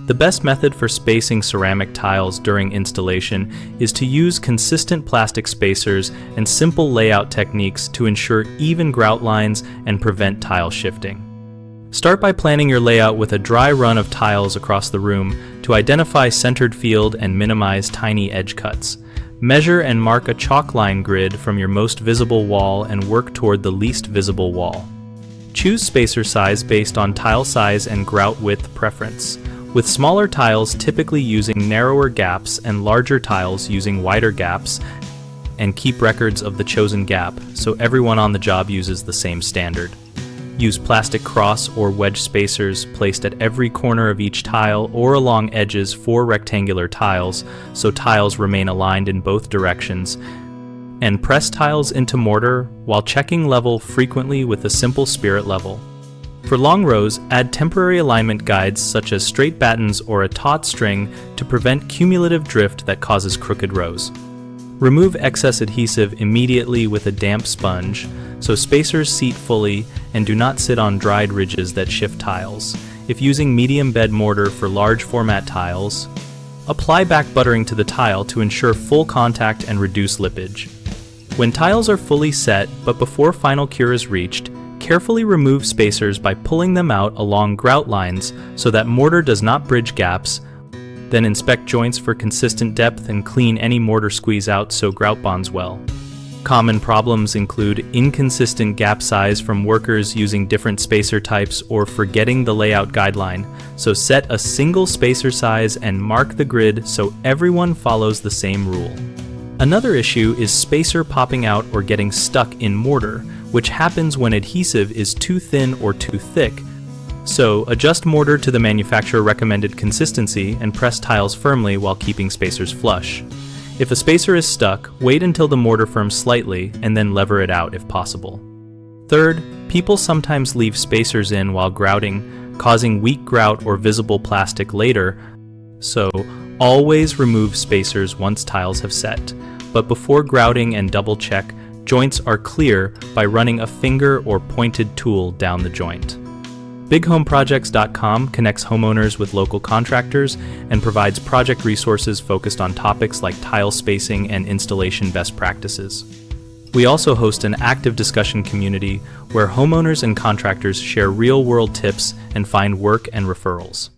The best method for spacing ceramic tiles during installation is to use consistent plastic spacers and simple layout techniques to ensure even grout lines and prevent tile shifting. Start by planning your layout with a dry run of tiles across the room to identify centered field and minimize tiny edge cuts. Measure and mark a chalk line grid from your most visible wall and work toward the least visible wall. Choose spacer size based on tile size and grout width preference, with smaller tiles typically using narrower gaps and larger tiles using wider gaps, and keep records of the chosen gap so everyone on the job uses the same standard. Use plastic cross or wedge spacers placed at every corner of each tile or along edges for rectangular tiles so tiles remain aligned in both directions. And press tiles into mortar while checking level frequently with a simple spirit level. For long rows, add temporary alignment guides such as straight battens or a taut string to prevent cumulative drift that causes crooked rows. Remove excess adhesive immediately with a damp sponge so spacers seat fully and do not sit on dried ridges that shift tiles. If using medium bed mortar for large format tiles, apply back buttering to the tile to ensure full contact and reduce lippage. When tiles are fully set, but before final cure is reached, carefully remove spacers by pulling them out along grout lines so that mortar does not bridge gaps. Then inspect joints for consistent depth and clean any mortar squeeze out so grout bonds well. Common problems include inconsistent gap size from workers using different spacer types or forgetting the layout guideline, so set a single spacer size and mark the grid so everyone follows the same rule. Another issue is spacer popping out or getting stuck in mortar, which happens when adhesive is too thin or too thick. So adjust mortar to the manufacturer recommended consistency and press tiles firmly while keeping spacers flush. If a spacer is stuck, wait until the mortar firms slightly and then lever it out if possible. Third, people sometimes leave spacers in while grouting, causing weak grout or visible plastic later, so always remove spacers once tiles have set. But before grouting and double check, joints are clear by running a finger or pointed tool down the joint. BigHomeProjects.com connects homeowners with local contractors and provides project resources focused on topics like tile spacing and installation best practices. We also host an active discussion community where homeowners and contractors share real-world tips and find work and referrals.